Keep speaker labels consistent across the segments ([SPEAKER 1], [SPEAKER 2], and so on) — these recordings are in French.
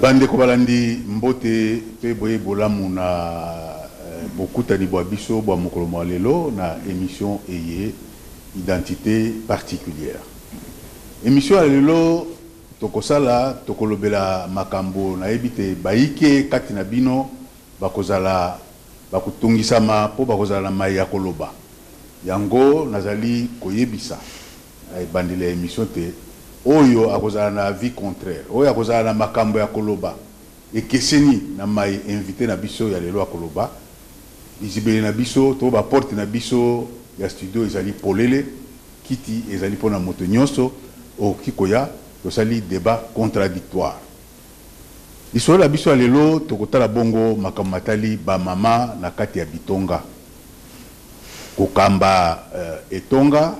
[SPEAKER 1] Bande Kobalandi Mbote pe boye bolamu na bokuta ni biso bwa mokolo lelo na émission eye identité particulière. Émission lelo tokosala tokolobela makambo na ebite baike kati na bino bakozala bakutungisama po bakozala mai ya koloba. Yango nazali koyebisa bandile émission te oyo akozala na vie contraire oyo akozala na makambo ya koloba ekeseni na mai invité na biso ya lelo ya koloba izibele na biso to ba porte na biso ya studio ezali polele kiti ezali pona moto nyonso o kikoya tosali débat contradictoire lisolo la biso ya lelo tokotala bongo makambo matali ba mama na kati ya bitonga kokamba etonga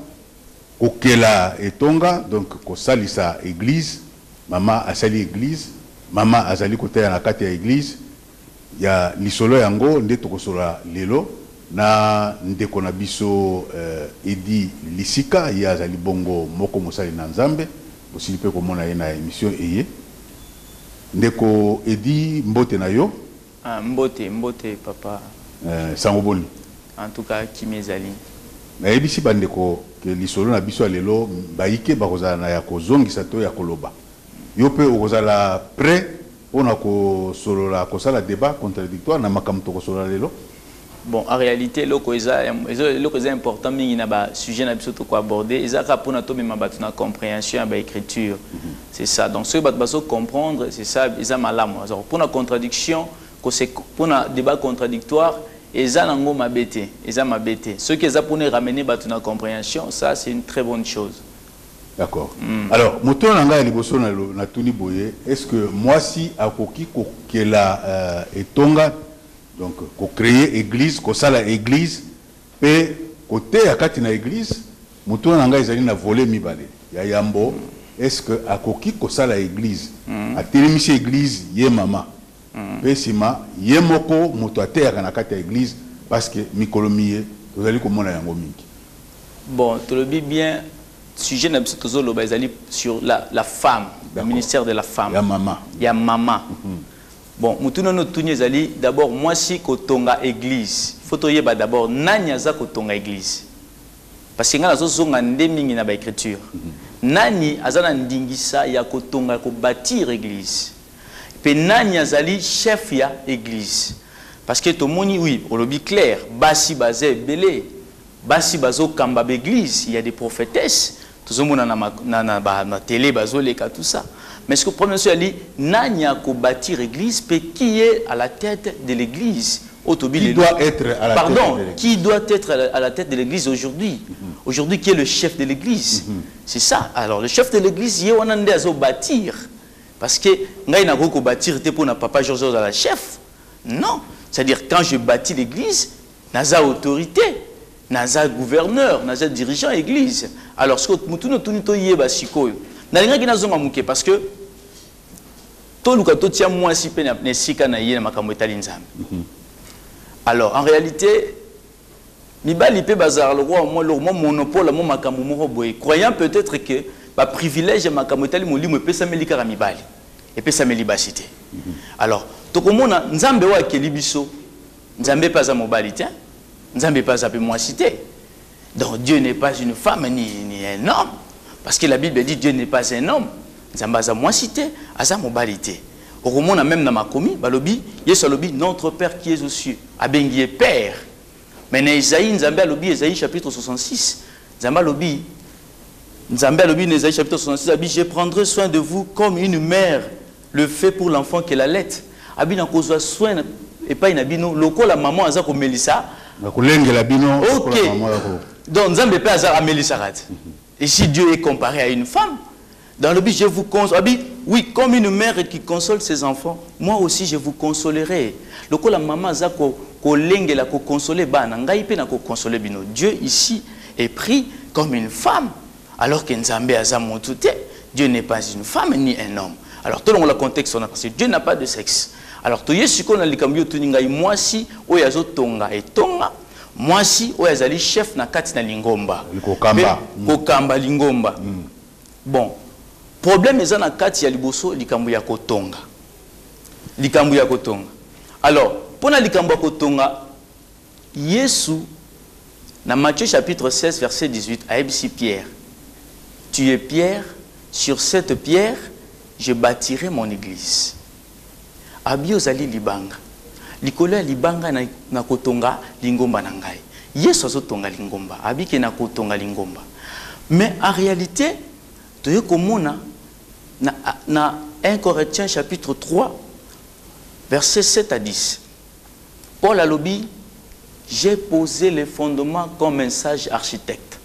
[SPEAKER 1] kokela etonga donc kosalisa église mama asali église mama azali kotaya na kati ya église ya lisolo yango nde tokosola lelo na ndeko na biso Edi Lisika ya azali bongo moko mosali na Nzambe osili pe komona ye na émission eye ndeko Edi mbote na yo
[SPEAKER 2] mbote papa
[SPEAKER 1] sangoboli
[SPEAKER 2] en tout cas kimezali
[SPEAKER 1] na ebisi bandeko ke lisolo na biso lelo baike bakozala na ya kozongisa to ya koloba yo pe okozala prêt pona ko solola ko sala débat contradictoire na makamto ko solola lelo.
[SPEAKER 2] Bon, en réalité le est important mingi na ba sujet na biso to ko aborder ezaka pona to mema batu na compréhension ba écriture. C'est ça. Donc ce batu baso comprendre c'est ça eza malamu. Alors pona contradiction ko c'est pona débat contradictoire eza nango mabete eza mabete. Ce qui eza pona ramener batu na compréhension ça c'est une très bonne chose.
[SPEAKER 1] D'accord. Alors, moto nanga liboso na tuni boye, est-ce que moi si akoki ko kela etonga donc ko créer église, ko sala église pe côté ya kati na église, moto nanga ezali na volet mibale. Ya yambo, est-ce que akoki ko sala église, atelemisi église ye mama. Pe sima ye moko moto ateya na kati ya église parce que mikolomiye tozali komona yango mingi.
[SPEAKER 2] Bon, tu le dis bien. Sujet sur la femme, le ministère de la femme.
[SPEAKER 1] Il y a maman.
[SPEAKER 2] Il y a maman. Bon, d'abord, moi si kotonga église, il faut d'abord nani za kotonga église. Parce que nga zonga ndemingi na ba écriture. Nani azana ndingisa ya kotonga ko bâtir église. Pe nani azali chef ya église. Parce que to moni oui, on le dit clair, basi bazé belé. Basi bazo kamba l'église, il y a des prophétesses. Tout le monde na télé bazo leka tout ça. Mais ce que le problème c'est ali nanya ko bâtir l'église, qui est à la tête de l'église?
[SPEAKER 1] Qui doit être à la tête de l'église?
[SPEAKER 2] Qui doit être à la tête de l'église aujourd'hui? Aujourd'hui qui est le chef de l'église? C'est ça. Alors le chef de l'église il on a azo bâtir parce que ngai na ko bâtir te pour na papa Georges à la chef. Non, c'est-à-dire quand je bâtis l'église, naza autorité. Naza gouverneur, naza dirigeant église. Alors ce que mutuno tunito yeba sikoyo. Na linga ki nazonga muke parce que to luka to tia moi si pe na sika na yena makambo etali nzambe. Alors en réalité mibali pe bazar le roi moi le monopole mo makambo moko boye. Croyant peut-être que ba privilège makambo etali molimo pe sa melika ka mibali. Et pe sa melibasité. Alors to komona nzambe wa kelibiso nzambe pas za mobali tiens. Nzambe pas appelé moi cité. Donc Dieu n'est pas une femme ni un homme. Parce que la Bible dit Dieu n'est pas un homme. Nzambe a moi cité, a sa mobilité. Au roman même dans ma commis, balobi, yesalobi notre Père qui est aux cieux, abengié Père. Mais dans Isaïe, Nzambe a lobi, Isaïe chapitre 66, Nzambe a lobi, Isaïe chapitre 66, abi je prendrai soin de vous comme une mère le fait pour l'enfant qu'elle allait. Abi n'a qu'au soin et pas une abino, loko la maman a za comme Mélissa. Ok. Donc, Nzambe peut avoir Mélissa. Et si Dieu est comparé à une femme, dans le but, je vous console. Oui, comme une mère qui console ses enfants, moi aussi je vous consolerai. Le coup la maman a consolé, consoler bino. Dieu ici est pris comme une femme, alors que Nzambe a montouté. Dieu n'est pas une femme ni un homme. Alors, tout le monde le contexte, parce que Dieu n'a pas de sexe. Alors, tu es sûr qu'on a dit moi si, oyazo tonga et tonga, moi si, oyazali chef na kati na lingomba. Kokamba lingomba. Bon, problème est na kati ya liboso likambo ya kotonga. likambo ya kotonga. Alors, pour na likambo ya kotonga, Yesu, dans Matthieu chapitre 16, verset 18, à Ebsi Pierre, tu es Pierre, sur cette pierre, je bâtirai mon église. Abi ozali libanga. Likolo ya libanga na kotonga lingomba na ngai. Yesu azotonga lingomba. Abi ke na kotonga lingomba. Mais en réalité, tu komona na 1 Corinthiens chapitre 3, verset 7 à 10. Paul a lobby, j'ai posé les fondements comme un sage architecte.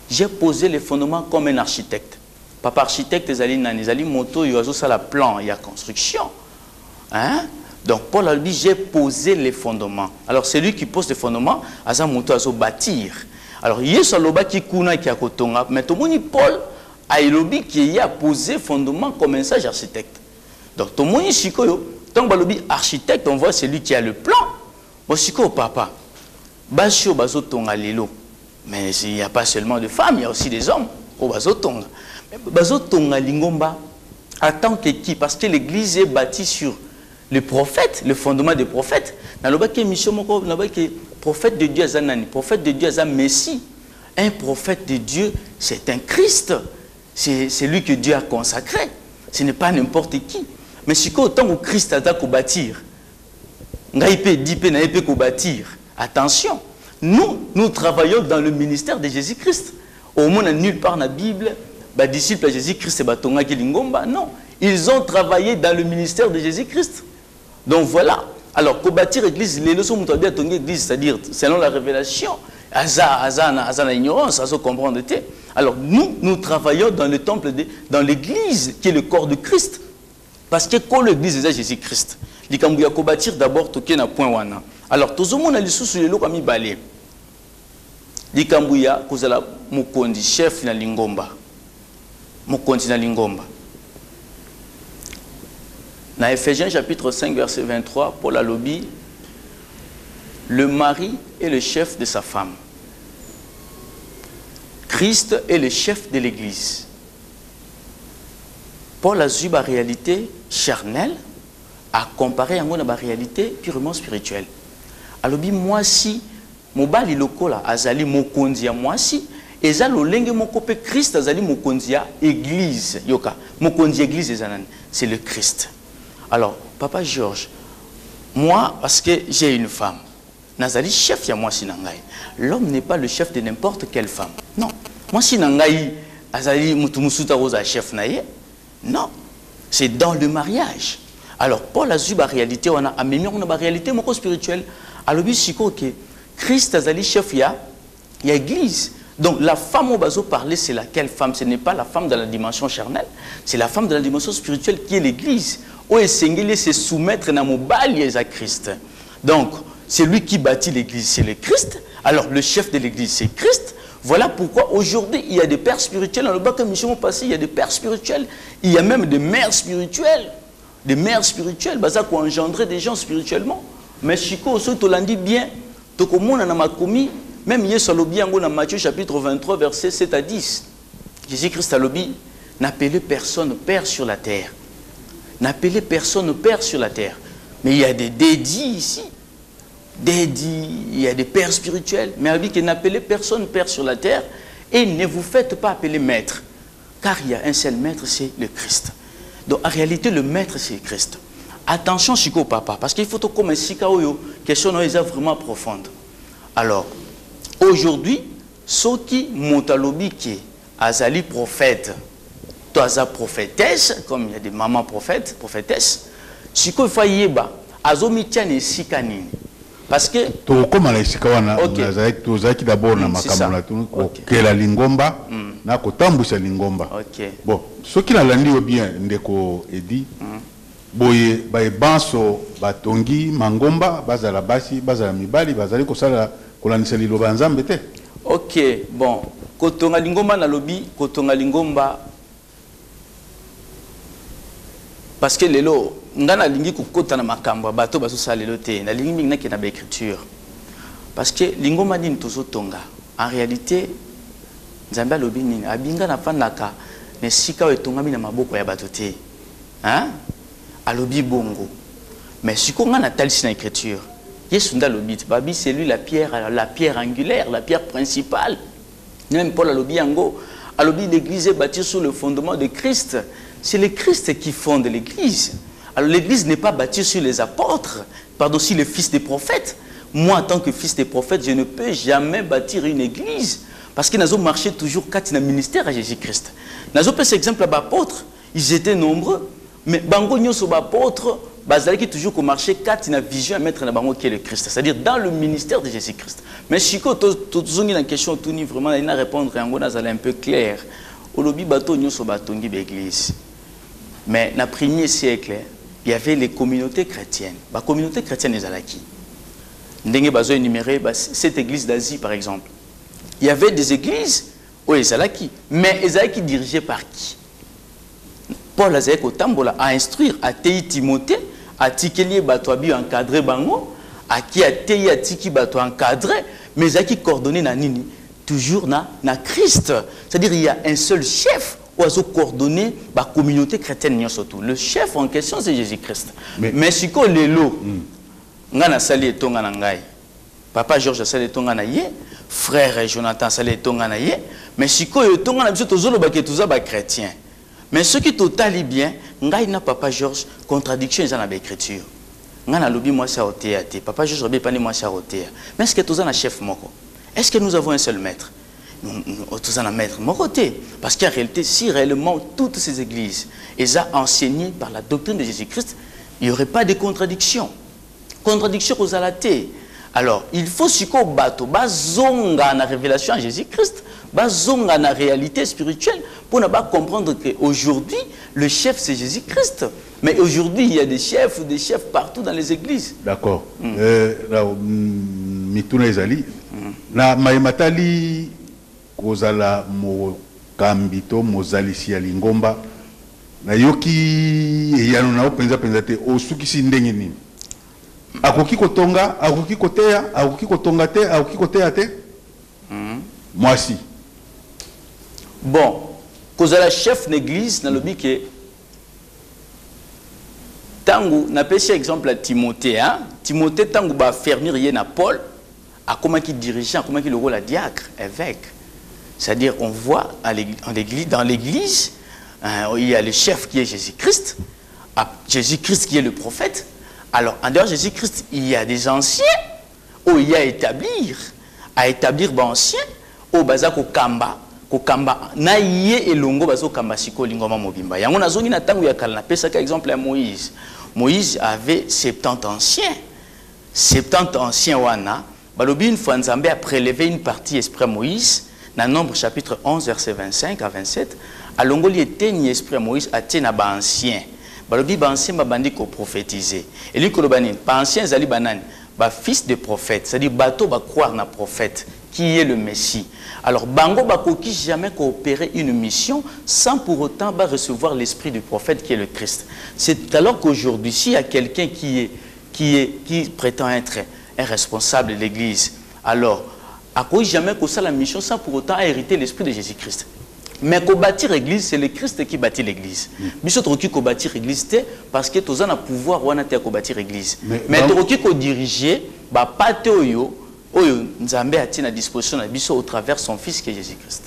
[SPEAKER 2] J'ai posé les fondements comme un architecte. Papa architecte, les ali moto, il y a ça la plan, il y a construction. Hein? Donc Paul a dit, j'ai posé les fondements. Alors c'est lui qui pose les fondements, à moto à bâtir. Alors il y a ce loba qui kuna qui a kotonga, mais tout le monde Paul a lobby qui a posé les fondements comme un sage architecte. Donc tout le monde chikoyo, tant que lobby architecte, on voit c'est lui qui a le plan. Bon chiko papa, basho bazo tonga lelo. Mais il n'y a pas seulement de femmes, il y a aussi des hommes au bazo tonga. Bazo tonga lingomba en tant qu'équipe, parce que l'église est bâtie sur le prophète, le fondement des prophètes. Dans le bas qui est prophète de Dieu Azanani, prophète de Dieu Azan Messie. Un prophète de Dieu, c'est un Christ. C'est lui que Dieu a consacré. Ce n'est pas n'importe qui. Mais si autant que Christ a bâtir, bâtir. Attention, nous travaillons dans le ministère de Jésus-Christ. Au moins, nulle part dans la Bible, les disciples de Jésus-Christ, non. Ils ont travaillé dans le ministère de Jésus-Christ. Donc voilà. Alors, pour bâtir l'église, les leçons de l'église, c'est-à-dire, selon la révélation, Azana ignorance, à se comprendre. Alors, nous travaillons dans le temple, dans l'église, qui est le corps de Christ. Parce que quand l'église est Jésus-Christ, il faut bâtir d'abord tout un point. Alors, tout le monde a les sous les lots comme il balait. Il faut que chef na lingomba. Mokondi na lingomba. Dans Ephésiens chapitre 5 verset 23, Paul a lobby, le mari est le chef de sa femme. Christ est le chef de l'église. Paul a vu la réalité charnelle à comparer à la réalité purement spirituelle. Alors moi si mobali lokola azali mokonzi ya moi si eza lolenge mokope Christ azali mokonzi ya église yoka mokonzi église ezanani c'est le Christ. Alors, Papa Georges, moi, parce que j'ai une femme, Nazali chef ya moi si nangai. L'homme n'est pas le chef de n'importe quelle femme. Non. Moi si nangai, azali mutumusuta rosa chef naye. Non. C'est dans le mariage. Alors, Paul a vu la réalité, on a amené la réalité moko spirituelle. Alors, que Christ azali chef ya église. Donc, la femme au bazo parler, c'est laquelle femme? Ce n'est pas la femme dans la dimension charnelle, c'est la femme dans la dimension spirituelle qui est l'église. Où est se soumettre à mobali à Christ. Donc, c'est lui qui bâtit l'église, c'est le Christ. Alors, le chef de l'église, c'est Christ. Voilà pourquoi aujourd'hui, il y a des pères spirituels. Dans le bac mission passé, il y a des pères spirituels. Il y a même des mères spirituelles. Des mères spirituelles, ça qui ont engendré des gens spirituellement. Mais Chico, ce que tu l'as dit bien, tout le monde en a commis. Même Yesalobi, dans Matthieu chapitre 23, verset 7 à 10. Jésus-Christ a lobby, n'appelez personne père sur la terre. N'appelez personne père sur la terre. Mais il y a des dédits ici. Dédits, il y a des pères spirituels. Mais il dit que n'appelez personne père sur la terre et ne vous faites pas appeler maître. Car il y a un seul maître, c'est le Christ. Donc en réalité, le maître, c'est le Christ. Attention, Chico Papa, parce qu'il faut que comme un Sikaoyo, question est vraiment profonde. Alors, aujourd'hui, ceux qui Montalobi qui Azali prophète, Toaza prophétesse, comme il y a des mamans prophètes, prophétesses, si il faut y aller, Azomitian et Sikanini. Parce que.
[SPEAKER 1] Comme la Sikawana, Tozaki d'abord na makamala, que la lingomba, na kotambusa lingomba. Bon, ce qui l'a dit bien, ndeko edi, boye, bae banso, batongi, mangomba, bazala basi, bazala mibali, bazali kosala kolanisa liloba nzambe te.
[SPEAKER 2] Ok, bon, kotonga lingomba na lobi, kotonga lingomba. Parce que lelo ngana lingi kokota na makambo bato baso sala lelo te na lingi na ke na ba écriture parce que lingoma nini tozotonga en réalité nzambe lobi nini abinga na fandaka ne sika etongami na maboko ya bato te hein alobi bongo Mais si on a une telle écriture, Babi, c'est lui la pierre angulaire, la pierre principale. Même Paul Alobi Yango, Alobi, l'église est bâtie sur le fondement de Christ. C'est le Christ qui fonde l'église. Alors l'église n'est pas bâtie sur les apôtres, pardon, sur les fils des prophètes. Moi, en tant que fils des prophètes, je ne peux jamais bâtir une église. Parce qu'ils n'ont marché toujours quand il y a un ministère à Jésus-Christ. Nous avons pris cet exemple à l'apôtre. Ils étaient nombreux. Mais bango nyoso apôtre, bazali qui toujours marché quand il y a une vision à mettre dans bango qui est le Christ. C'est-à-dire dans le ministère de Jésus-Christ. Mais si vous avez une question, vraiment, il y a une réponse un peu claire. Au lobby bateau nyoso batongi l'église. Mais dans le premier siècle, il y avait les communautés chrétiennes. La communauté chrétienne est à qui? Ndenge bazo énuméré cette église d'Asie par exemple. Il y avait des églises où ils allaient qui? Mais ils allaient qui dirigées par qui? Paul Azek Otambola a instruire à Tei Timothée, à Tikeli Batoabi encadré bango, à qui a Tei à Tiki Bato encadré, mais à qui coordonné na nini? Toujours na Christ. C'est-à-dire il y a un seul chef où a coordonné la communauté chrétienne surtout. Le chef en question c'est Jésus-Christ. Mais si ko lelo, ngana sali etonga na ngai. Papa Georges a sali etonga na ye, frère Jonathan sali etonga na ye, mais si ko etonga na biso tozolo ba ke toza ba chrétien. Mais ce qui est totalement bien, ngai na Papa Georges, contradiction est dans l'écriture. Ngana lobi moi ça otéate, Papa Georges lobi pas moi ça otéate. Mais est-ce que tous un chef moko? Est-ce que nous avons un seul maître? Tous un maître moko té. Parce qu'en réalité, si réellement toutes ces églises elles ont enseigné par la doctrine de Jésus-Christ, il n'y aurait pas de contradiction. Contradiction aux alatés. Alors, il faut siko bato bazonga na révélation à Jésus-Christ, bazonga na réalité spirituelle pour ne pas comprendre qu'aujourd'hui le chef c'est Jésus-Christ. Mais aujourd'hui il y a des chefs partout dans les églises. D'accord.
[SPEAKER 1] Mituna ezali na maimatali kozala mo kambito mozalisi ya lingomba na yoki eyano na openza te osukisi ndenge nini? Akoki kotonga, akoki kotea, akoki kotonga te, akoki kotea te. Moi si.
[SPEAKER 2] Bon, kozala chef d'église dans le but que tango na pêché exemple à Timothée, hein? Timothée tango ba fermir yé na Paul, à comment qui dirigeant, comment qui le rôle à diacre, évêque. C'est-à-dire on voit dans l'église, il y a le chef qui est Jésus-Christ, Jésus-Christ qui est le prophète. Alors, en dehors de Jésus-Christ, il y a des anciens où il y a à établir anciens au bazako kamba na yé elongo bazo kamba siko lingoma mobimba. Yango na zongi na tango ya kala na pesa ka exemple à Moïse. Moïse avait 70 anciens. 70 anciens wana, balobi une fois Nzambe a prélevé une partie esprit Moïse dans Nombre chapitre 11 verset 25 à 27, alongo li eteni esprit Moïse atena ba anciens. Balobi ba ancien babandi ko prophétiser. Et lui kolobani ba ancien zali banani ba fils de prophète, c'est-à-dire bateau ba croire na prophète qui est le Messie. Alors bango ba koki jamais coopérer une mission sans pour autant ba recevoir l'esprit du prophète qui est le Christ. C'est alors qu'aujourd'hui s'il y a quelqu'un qui prétend être un responsable de l'église, alors à quoi jamais que ça la mission sans pour autant hériter l'esprit de Jésus-Christ. Mais qu'on bâtir l'église, c'est le Christ qui bâtit l'église. Mais ce qui bâtir l'église, parce que tous un pouvoir ou un bâtir l'église. Mais qui diriger, bah pas théoyo, Nzambe a tenu à disposition au travers son fils qui est Jésus-Christ.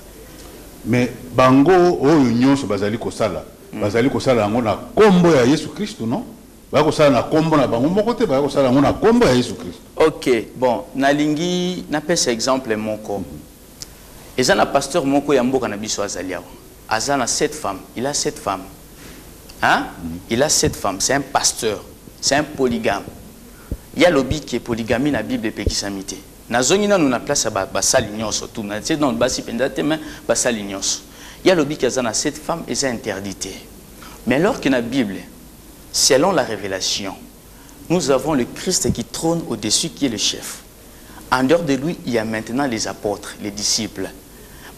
[SPEAKER 1] Mais bango oyo so bazali ko sala ngo na kombo ya Yesu Christ, non? Ba ko sala na kombo na bango moko te, ba ko sala ngo na kombo ya Yesu Christ.
[SPEAKER 2] OK, bon, nalingi na pesa exemple moko. Et ça, le pasteur Moko Yambo Kanabiso Azaliao. Azana 7 femmes. Il a 7 femmes. Hein? Il a 7 femmes. C'est un pasteur. C'est un polygame. Il y a l'obi qui est polygamie dans la Bible et Pékisamité. Nazonina nous na place à Bassalignos surtout. C'est dans le Bassi Pendate, mais Bassalignos. Il y a l'obi qui a 7 femmes et c'est interdité. Mais alors que dans la Bible, selon la révélation, nous avons le Christ qui trône au-dessus, qui est le chef. En dehors de lui, il y a maintenant les apôtres, les disciples.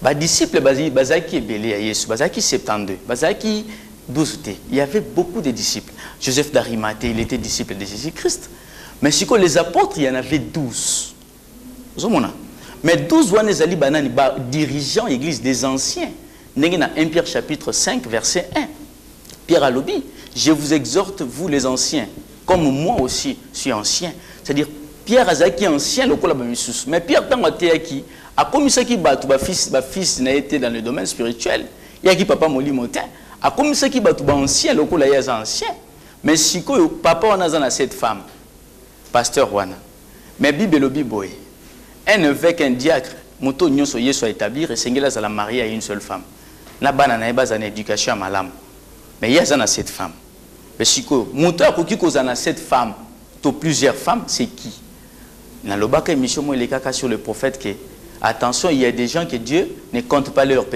[SPEAKER 2] Les disciples, bazaki est belé à Yesu, bazaki 72, bazaki 12. Il y avait beaucoup de disciples. Joseph d'Arimathée, il était disciple de Jésus-Christ. Mais si les apôtres, il y en avait 12. Mais 12 dirigeants de l'église des anciens. Dans 1 Pierre chapitre 5, verset 1. Pierre Alobi, je vous exhorte, vous les anciens, comme moi aussi suis ancien. C'est-à-dire, Pierre Azaki est ancien, le col mais Pierre Tangoteaki a commis ça qui bat fils n'a été dans le domaine spirituel. Il y a qui papa Moli Motin a commis ça qui bat ancien, le col est ancien. Mais si papa on a cette femme, pasteur Wana, mais Bible Boy, un évêque, un diacre, moto nyon soye soit établir et Sengela la mariée à une seule femme. Na banana base en éducation à malam. Mais il y a cette femme. Mais si moto a qui cause cette femme, to plusieurs femmes, c'est qui? Dans le bac émission moi les caca sur le prophète que attention, il y a des gens que Dieu ne compte pas leur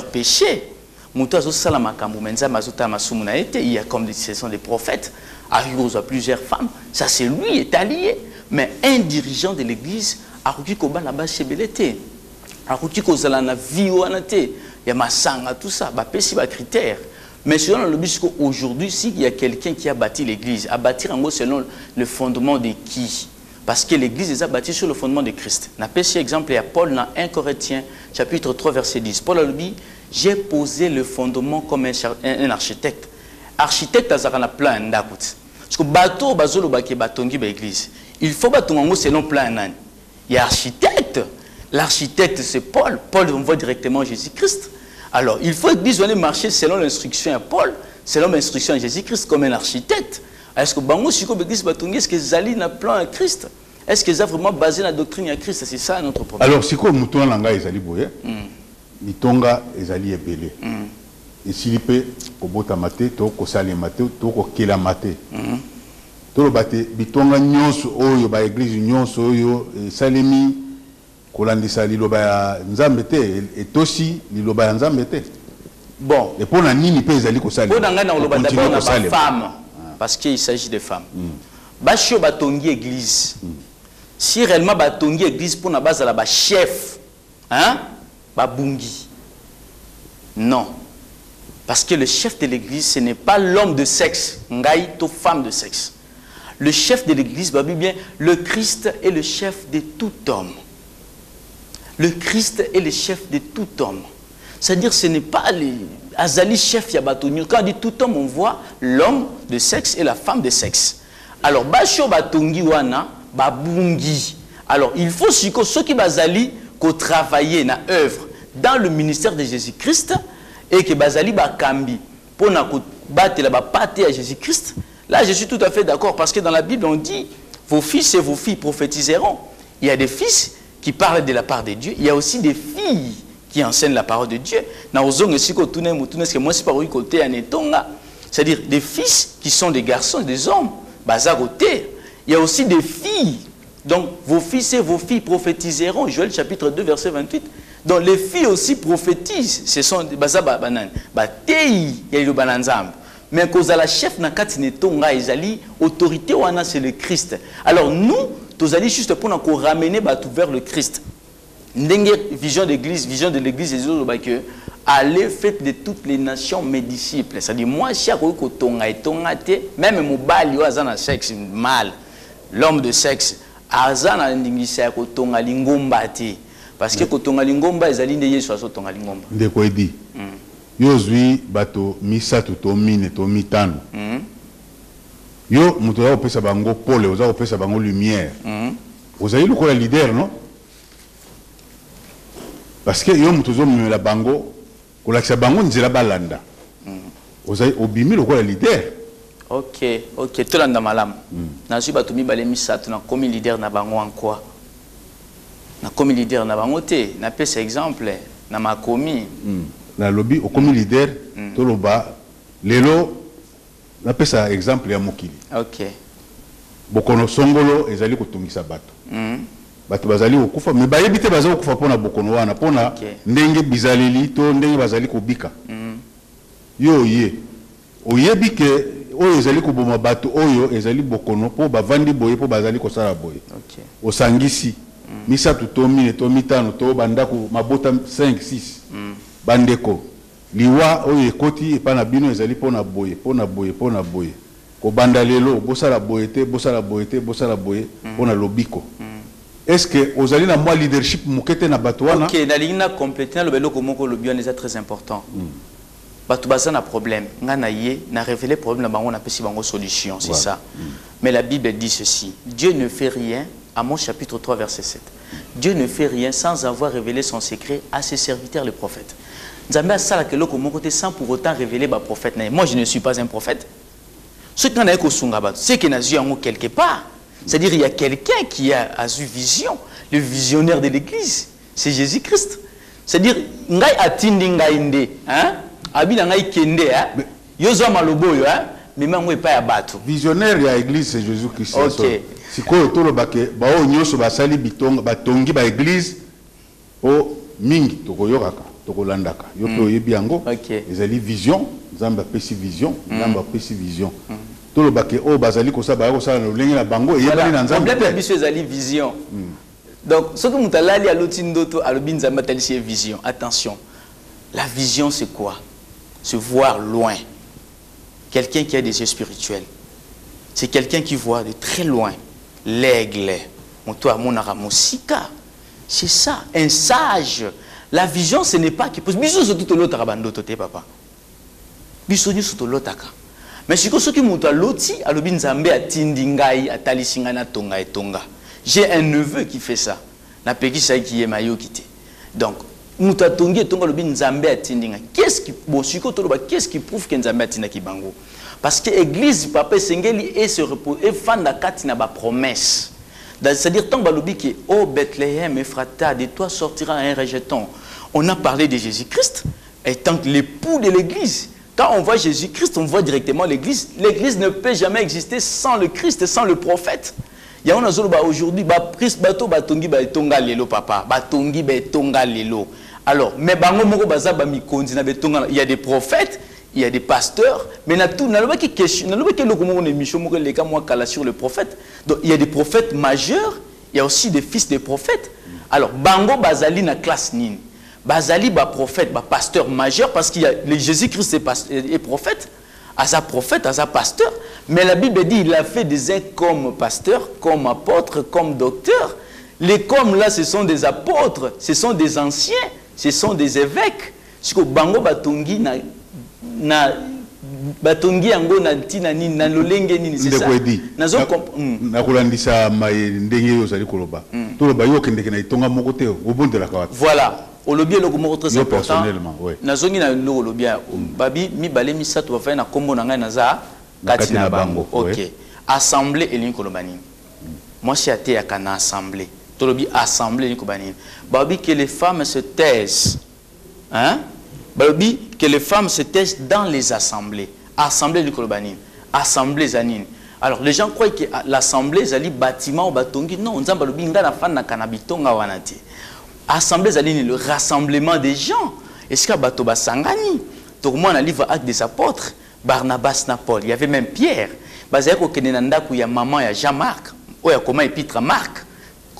[SPEAKER 2] péché. Moto a salama kambu menza mazuta masumuna été, il y a comme ce sont des prophètes, à plusieurs femmes, ça c'est lui est allié. Mais un dirigeant de l'église a reçu koba là-bas chez Belete. A reçu kozala na vie wanate, il y a masanga tout ça, ba pesi ba critères. Mais selon le but aujourd'hui, s'il y a quelqu'un qui a bâti l'église, a bâti en gros selon le fondement de qui? Parce que l'église est bâtie sur le fondement de Christ. On a pris exemple, il y a Paul dans 1 Corinthiens, chapitre 3, verset 10. Paul a dit, j'ai posé le fondement comme un architecte. Architecte, ça a plein d'akout. Parce que bateau, bazolo baki batongi ba église. Il faut batongo selon plein nan. Il y a architecte. L'architecte, c'est Paul. Paul envoie directement Jésus-Christ. Alors, il faut que nous marcher selon l'instruction à Paul, selon l'instruction à Jésus-Christ comme un architecte. Est-ce que Bango Siko Begis Batongi, est-ce que Zali n'a plan à Christ? Est-ce que ça vraiment basé la doctrine à Christ? C'est ça notre problème.
[SPEAKER 1] Alors, si comme Moutoua Langa et Zali Boye, Mitonga et Zali Ebele. Et s'il peut, Kobota Mate, Toko Sali Mate, Toko Kela Mate. Tolo Bate, Bitonga Nyonso, Oyo, Ba Église Nyonso, Oyo, Salemi, Kolandisa Liloba Nzambete, et Tosi Liloba Nzambete.
[SPEAKER 2] Bon.
[SPEAKER 1] Et pour la Nini, peut Zali Kosali.
[SPEAKER 2] Pour la femme. Parce qu'il s'agit de femmes. Bachio Batongi Église. Si réellement Batongi Église pour la base à la chef, hein, Babungi. Non. Parce que le chef de l'église, ce n'est pas l'homme de sexe, Ngaïto, femme de sexe. Le chef de l'église, bien, le Christ est le chef de tout homme. Le Christ est le chef de tout homme. C'est-à-dire, ce n'est pas les Azali chef Yabatonio. Quand on dit tout homme, on voit l'homme de sexe et la femme de sexe. Alors, Basho Batongi Wana, Babungi. Alors, il faut que ceux qui Bazali travaillent dans l'œuvre, dans le ministère de Jésus-Christ, et que Bazali Bakambi, pour battre la pâté à Jésus-Christ. Là, je suis tout à fait d'accord, parce que dans la Bible, on dit, vos fils et vos filles prophétiseront. Il y a des fils qui parlent de la part de Dieu. Il y a aussi des filles qui enseignent la parole de Dieu. C'est-à-dire des fils qui sont des garçons, des hommes. Il y a aussi des filles. Donc, vos fils et vos filles prophétiseront. Joël chapitre 2, verset 28. Donc, les filles aussi prophétisent. Ce sont des mais cause la chef nakati netonga ezali autorité wana c'est le Christ. Alors nous, tous allons juste pour nous ramener vers le Christ. Ndenge vision de l'église que allez faites de toutes les nations mes disciples. C'est-à-dire moi chaque ko tonga et tonga te même mobali yo azana sexe mal. L'homme de sexe azana ndingisa ko tonga lingomba te parce que ko tonga lingomba ezali nde Yesu aso tonga lingomba.
[SPEAKER 1] Ndeko edi. Yozui bato misatu to mine to mitano. Yo muto za opesa bango pole, oza opesa bango lumière. Ozayi lokola leader non? Parce que yo muto zo la bango kolakisa bango nzela balanda. Ozayi obimi lokola leader.
[SPEAKER 2] OK, OK, tolanda malam. Na su bato mibale misatu na komi leader na bango en quoi? Na komi leader na bango te, na pesa exemple na makomi.
[SPEAKER 1] Na lobby au commun leader toloba lelo na pesa exemple ya mokili.
[SPEAKER 2] OK.
[SPEAKER 1] Bokono songolo ezali kotungisa bato. Bato bazali okufa mais bayebite bazali okufa pona bokono wana pona ndenge bizaleli to ndenge bazali kobika. Yo ye oyebike oyo ezali koboma bato oyo ezali bokono po bavandi boye po bazali kosala boye.
[SPEAKER 2] OK.
[SPEAKER 1] Osangisi misatu to mine to mitano to bandako mabota 5 6. Bandeko liwa oyo ekoti epana bino ezali pona boye ko banda lelo bosala boye te bosala boye pona lobiko. Est-ce que ozali na moi leadership mukete na bato wana?
[SPEAKER 2] OK, na lina compléter le beloko moko lobio est très important. Bato bazana problème nga na ye na révéler problème na bango na pesi bango solution, c'est ça. Mais la Bible dit ceci. Dieu ne fait rien, Amos chapitre 3, verset 7. Dieu ne fait rien sans avoir révélé son secret à ses serviteurs, les prophètes. Nzambe asala keloko moko te sans pour autant révéler ba prophète. Moi, je ne suis pas un prophète. Ce qu'on a c'est qu'il y a quelque part. C'est-à-dire il y a quelqu'un qui a eu vision. Le visionnaire de l'Église, c'est Jésus-Christ. C'est-à-dire, ngai atindi ngai nde, hein? Abila ngai kende, hein? Yozo maloboyo, hein? Mais mango pas ya bato.
[SPEAKER 1] Visionnaire de l'Église, c'est Jésus-Christ.
[SPEAKER 2] Ok.
[SPEAKER 1] Si quoi autour le baquet, bao nyoso basali bitonga, batongi ba Église, o mingi toko yoraka, toko landaka. Yopo yebiango.
[SPEAKER 2] Ok.
[SPEAKER 1] Ezali vision, nzamba pesi vision, nzamba pesi vision. Tout le baquet, oh basali kosa ba kosa na lengé la bango et yebali na nzamba.
[SPEAKER 2] Problème biso ezali vision. Donc, ce que nous allons à l'autindoto, à l'obinzamba, c'est vision. Attention, la vision, c'est quoi? Se voir loin. Quelqu'un qui a des yeux spirituels. C'est quelqu'un qui voit de très loin. L'aigle, c'est ça, un sage. La vision, ce n'est pas qui pose. Bisous sur tout l'autre rabandoto, papa. Bisous sur l'autre. Mais si vous avez l'autre, à l'obinzamba, à tindingai, à talisingana, tonga et tonga. J'ai un neveu qui fait ça. Na peki ça qui est mayo quitté. Donc, mutatongi tonga lobi nzambe atindinga. Qu'est-ce qui prouve que nzambe atinda ki bango? Parce que l'église papa sengeli et se repose et fanda katina ba promesse. C'est-à-dire tant balobi que oh Bethléem Ephrata, de toi sortira un rejeton. On a parlé de Jésus-Christ étant l'époux de l'église. Quand on voit Jésus-Christ, on voit directement l'église. L'église ne peut jamais exister sans le Christ, sans le prophète. Il y a aujourd'hui, papa, alors, mais il y a des prophètes, il y a des pasteurs, mais sur le prophète. Donc, il y a des prophètes majeurs, il y a aussi des fils de prophètes. Alors, bango bazali na classe nini. Bazali ba prophète, ba pasteur majeur, parce qu'il y a Jésus-Christ est prophète. À sa prophète, à sa pasteur. Mais la Bible dit il a fait des uns comme pasteur, comme apôtre, comme docteur. Les comme là, ce sont des apôtres, ce sont des anciens, ce sont des évêques. Si que bango batongi na batongi yango na tina ni na lolenge ni c'est ça. Nazo
[SPEAKER 1] na kulandisa mai ndenge yo zali koloba. To loba yo kendeke na itonga moko te obondela ka.
[SPEAKER 2] Voilà. Au lobby, le mot très important.
[SPEAKER 1] Personnellement, oui.
[SPEAKER 2] Nazongi na lo lobby. Babi mi balé mi sa to va faire na kombo na ngai naza katina bango. OK. Assemblée et l'inkolobani. Moi c'est até ya kana assemblée. To lobby assemblée l'inkolobani. Babi que les femmes se taisent. Hein? Babi que les femmes se taisent dans les assemblées. Assemblée l'inkolobani. Assemblée zanine. Alors les gens croient que l'assemblée zali bâtiment ou batongi non, nzamba lobi ngana fan na kanabitonga wanati. Assemblée, c'est le rassemblement des gens. Est-ce qu'il y a Batoba Sangani? Tout le monde a livre Actes des Apôtres, Barnabas, Paul. Il y avait même Pierre. Il y a maman, il y a Jean-Marc. Il y a comment épître Marc.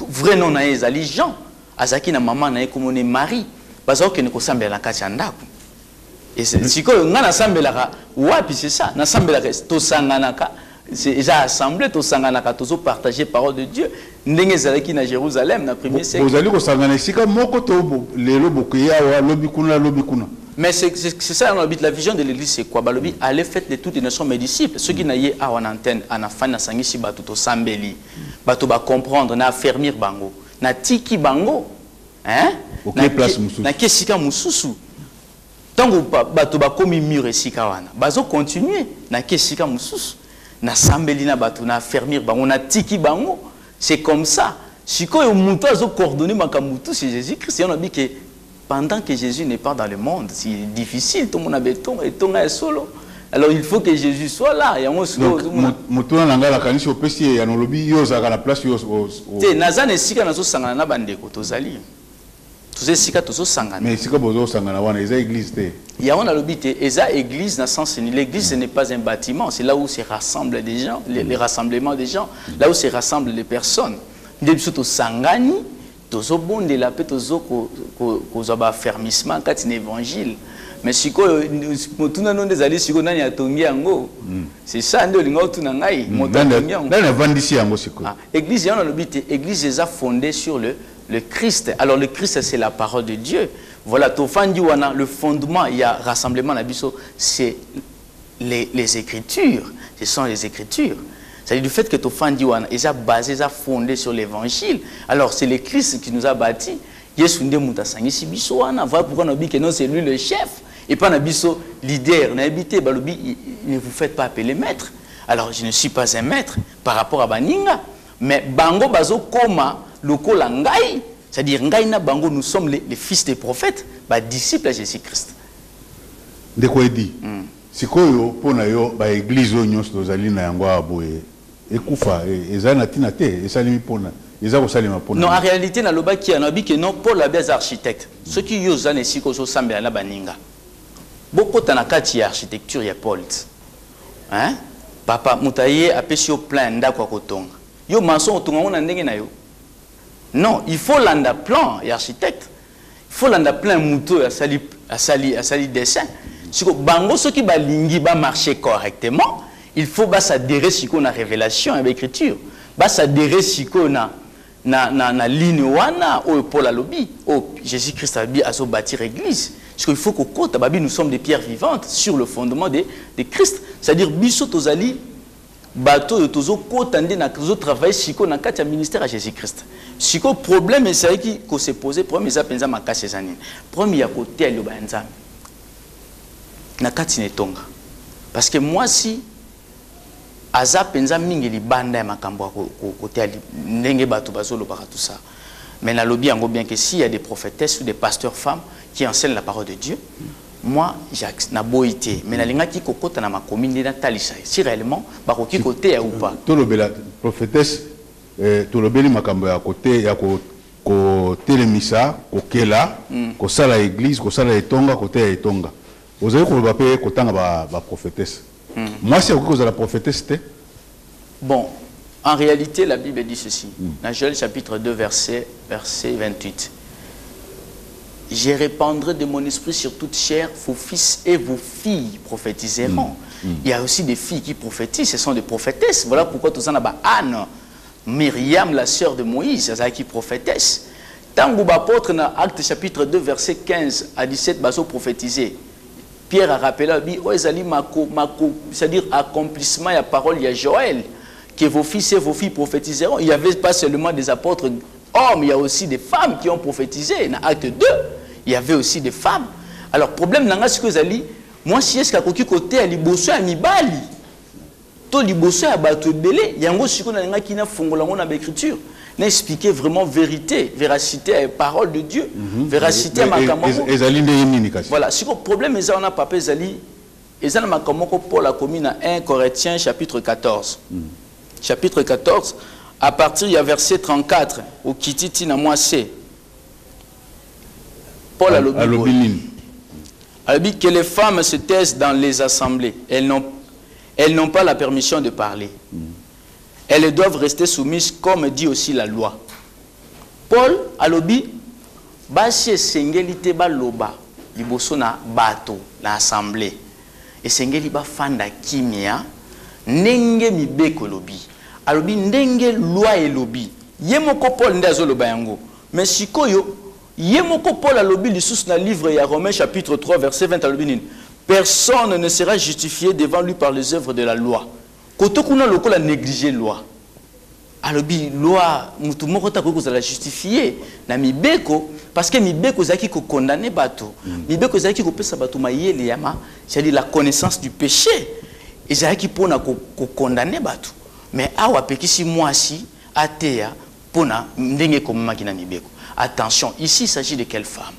[SPEAKER 2] Vrai nom, il y a Jean. Azaki na maman, il y a Marie. Il y a une assemblée la Kachandaku. Et c'est ce que nous avons c'est ça. Nous avons c'est déjà assemblé, tous ont partagé la parole de Dieu. Nous avons à Jérusalem, dans le premier siècle. Mais c'est ça, la vision de l'église, c'est quoi? Allez faire de toutes les nations mes disciples. Ceux qui n'ont pas en antenne, en afin de s'engager, tout sambeli, bato ba comprendre, na affermir bango, na tiki bango, hein? Na kesika mususu. Tant que bato ba komi mur et sikawana, bazo continuer, na kesika mususu. Na sambeli na bato na affermir bango na tiki bango, c'est comme ça. Si quand on monte à coordonner makamutu c'est Jésus-Christ, on a dit que pendant que Jésus n'est pas dans le monde, c'est difficile, tout le monde a béton et tout le monde est solo. Alors il faut que Jésus soit là. Et on se
[SPEAKER 1] mutuna nanga la kanisi opesi ya no lobi yo za la place yo.
[SPEAKER 2] Te nazane sika nazo sangana na bandeko tozali. Tous sika tozo sangana.
[SPEAKER 1] Mais sika bozo sangana wana eza église te.
[SPEAKER 2] Ya on a l'obité, eza église dans sens l'église ce n'est pas un bâtiment, c'est là où se rassemblent des gens, les rassemblements des gens, là où se rassemblent les personnes. Des surtout sangani, tozo bonde la pe tozo ko za ba fermissement quand un évangile. Mais si ko motuna non des alliés siko nani atongi yango. C'est ça ndo linga otuna ngai motongi yango.
[SPEAKER 1] Dans la vandisi yango siko.
[SPEAKER 2] Église ya on a l'obité, église est fondée sur le Christ. Alors le Christ c'est la parole de Dieu. Voilà, le fondement, il y a rassemblement, c'est les Écritures. Ce sont les Écritures. C'est-à-dire du fait que ton fan dit ils a basé, ils a fondé sur l'évangile. Alors c'est le Christ qui nous a bâti. Yesu nde mutasangi si biso wana. Voilà pourquoi on a dit que non, c'est lui le chef. Et pas nabiso leader. N'habitez balobi, ne vous faites pas appeler maître. Alors je ne suis pas un maître par rapport à Baninga. Mais bango bazo koma loko la ngai. C'est-à-dire ngai na bango, nous sommes les fils des prophètes, disciples à Jésus-Christ.
[SPEAKER 1] De quoi il dit? Sikoyo pona yo ba église nyos dozali na yango aboye ekufa ezana tinate esalimi pona ezako salima pona.
[SPEAKER 2] Non, en réalité na loba ki anabi que non Paul abia architecte. Ceux qui yo zane siko so sambela na baninga. Beaucoup na kati architecture ya Paul. Hein? Papa mutaye apesi yo plan ndako kotonga. Yo maçon otonga ona ndenge na yo. Non, il faut landa plan et architecte. Il faut landa plan muto à sali dessin. Si bango ceux qui balingi ba marcher correctement, il faut s'adhérer si qu'on a révélation avec écriture. S'adhérer si qu'on a na ligne wana au Paul a lobby, au Jésus Christ a dit à se bâtir église. Parce qu'il faut qu'au côté nous sommes des pierres vivantes sur le fondement de Christ. C'est-à-dire biso tozali bateau de tozo kotande na tozo travailler si qu'on a quatre ministère à Jésus Christ. Si qu'on problème c'est qui se poser problème ça penza makase zanine. Premier à côté le banzam. Na kati netonga parce que moi si aza penza mingi libanda ya makambo côté ndenge bato bazolo para tout ça mais na lobby yango bien que s'il y a des prophétesses ou des pasteurs femmes qui enseignent la parole de Dieu moi na boité mais na lingaki kokota na makomine na talisa si réellement bakoki côté ya ou pas
[SPEAKER 1] to lobela prophétesse to lobeli makambo ya côté ya ko telemisa ko kela ko sala église ko sala etonga côté ya etonga. Vous avez compris que la prophétesse. Moi, c'est que la prophétesse.
[SPEAKER 2] Bon, en réalité, la Bible dit ceci. Dans Joël chapitre 2, verset 28. Je répandrai de mon esprit sur toute chair, vos fils et vos filles prophétiseront. Il y a aussi des filles qui prophétisent, ce sont des prophétesses. Voilà pourquoi tout ça n'a pas Anne, Myriam, la sœur de Moïse, c'est qui prophétesse. Tant que l'apôtre dans Acte chapitre 2, verset 15 à 17, baso prophétiser. Pierre a rappelé, c'est-à-dire accomplissement de la parole, il y a Joël, que vos fils et vos filles prophétiseront. Il n'y avait pas seulement des apôtres hommes, il y a aussi des femmes qui ont prophétisé. Dans Acte 2, il y avait aussi des femmes. Alors, problème, c'est que moi, si est-ce que côté à liboso à mibali, to liboso à bateau belé, il y a un gros qui n'a fongola l'écriture. N'expliquer vraiment vérité, véracité à la parole de Dieu, véracité à Makamoko. Voilà, si le problème est qu'on a pas Ezali, Ezali Makamoko pour la commune à 1 Corinthiens chapitre 14. Chapitre 14, à partir du verset 34, au Kititi na Moissé. Paul a dit que les femmes se taisent dans les assemblées. Elles n'ont pas la permission de parler. Elles doivent rester soumises comme dit aussi la loi. Paul a lobi basi sengeli te ba loba liboso na bato la assemblée et sengeli ba fanda kimia ndenge mibeko lobi alobi ndenge loi e lobi yemoko Paul ndazo loba yango mais sikoyo yemoko Paul a lobi lisusu na livre ya Romains chapitre 3 verset 20 alobi nini personne ne sera justifié devant lui par les œuvres de la loi. Koto kuna lokola négliger loi. Alobi loi mutu moko ta ko la justifier na mibeko parce que mibeko zaki ko condamner bato. Mibeko zaki ko pesa bato mayele yama, c'est-à-dire la connaissance du péché. Et zaki pona ko condamner bato. Mais awa pekisi mwasi atea pona ndenge ko maki na mibeko. Attention, ici il s'agit de quelle femme?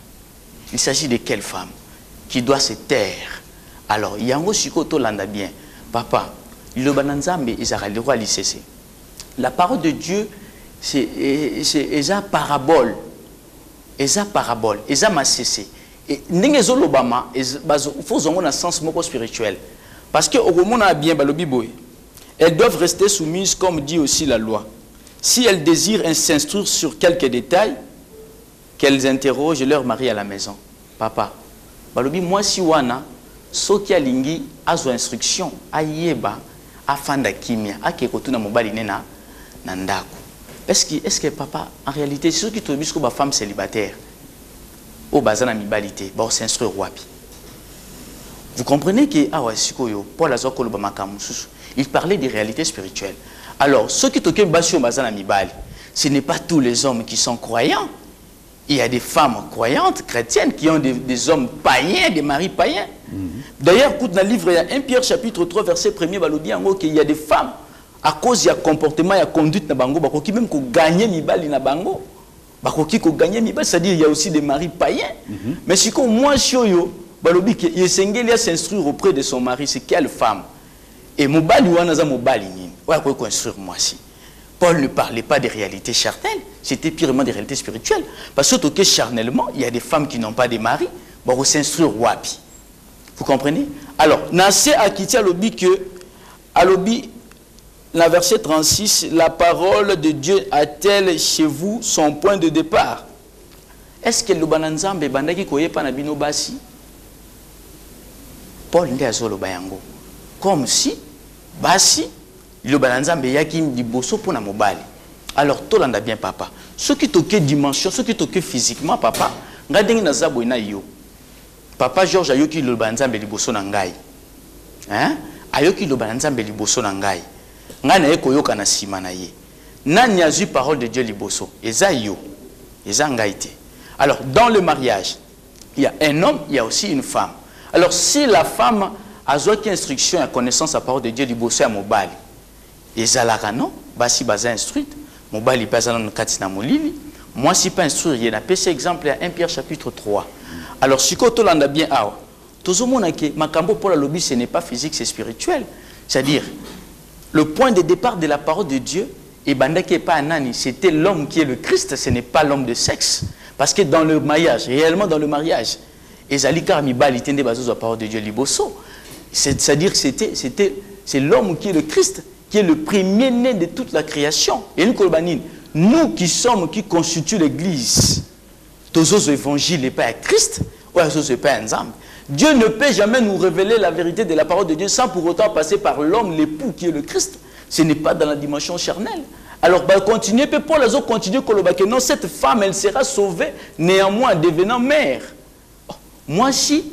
[SPEAKER 2] Il s'agit de quelle femme qui doit se taire? Alors, yango sikoto landa bien. Papa, le bananzambe ezara le roi l'ICC. La parole de Dieu, c'est eza parabole. Eza parabole, eza masese. Et n'engezo l'obama, il faut zongo na sens moko spirituel. Parce que au moment a bien balobi boy, elles doivent rester soumises comme dit aussi la loi. Si elles désirent s'instruire sur quelques détails, qu'elles interrogent leur mari à la maison. Papa, balobi moi si wana soki alingi azo instruction ayeba afanda kimia akekotuna mobali nena na ndako. Est-ce que papa en réalité ceux qui tobisco ba femme célibataire au bazana mibalité ba s'instruire wapi. Vous comprenez que ah ouais sikoyo Paul azokolo ba makamususu il parlait des réalités spirituelles. Alors, ceux qui toquent basio bazana mibali, ce n'est pas tous les hommes qui sont croyants. Il y a des femmes croyantes, chrétiennes, qui ont des hommes païens, des maris païens. D'ailleurs, dans le livre, il y a 1 Pierre chapitre 3, verset 1er, il y a des femmes, à cause du comportement, il y a conduite na bango, qui même gagner mibali na bango, qui gagner mibali, c'est-à-dire il y a aussi des maris païens. Mais si moi, il y a s'instruire auprès de son mari, c'est quelle femme? Et mobali wana mobali nini? Ouais, quoi construire moi si. Paul ne parlait pas des réalités charnelles, c'était purement des réalités spirituelles. Parce que charnellement, il y a des femmes qui n'ont pas de mari, bon, s'instruire wapi. Vous comprenez? Alors, Nassé Akiti alobi que, alobi, la verset 36, la parole de Dieu a-t-elle chez vous son point de départ? Est-ce que le bananzambe bandaki koye pa na bino basi? Paul ndi azolo bayango. Comme si, basi, le bananzambe yaki liboso pour na mobali. Alors, tout l'anda bien papa. Ce qui toque dimension, ce qui toque physiquement papa, ngadengi na zabo ina yo. Papa Georges ayoki le bananzambe liboso na ngai. Hein? Ayoki le bananzambe liboso na ngai. Ngana eko yoka na sima na ye. Nani azui parole de Dieu liboso. Eza yo. Eza ngai te. Alors, dans le mariage, il y a un homme, il y a aussi une femme. Alors, si la femme a qui instruction et connaissance à la parole de Dieu liboso à mobali, ezalaka non, basi baza instruite, mobali baza na kati na molili, moi si pas instruire, il y a un exemple à 1 Pierre chapitre 3. Alors, si tu l'as bien, tout le monde a dit, Makambo pour la lobby, ce n'est pas physique, c'est spirituel. C'est-à-dire, le point de départ de la parole de Dieu, et bandaki pas anani, c'était l'homme qui est le Christ, ce n'est pas l'homme de sexe. Parce que dans le mariage, réellement dans le mariage, ezali karmi bali tende bazo la parole de Dieu liboso. C'est-à-dire que c'est l'homme qui est le Christ, qui est le premier-né de toute la création. Et nous qui constituons l'Église, tous les évangiles n'est pas à Christ, ou à pas à Nzambe. Dieu ne peut jamais nous révéler la vérité de la parole de Dieu sans pour autant passer par l'homme, l'époux qui est le Christ. Ce n'est pas dans la dimension charnelle. Alors, continuer, Paul a continué non, cette femme, elle sera sauvée néanmoins en devenant mère. Moi, si,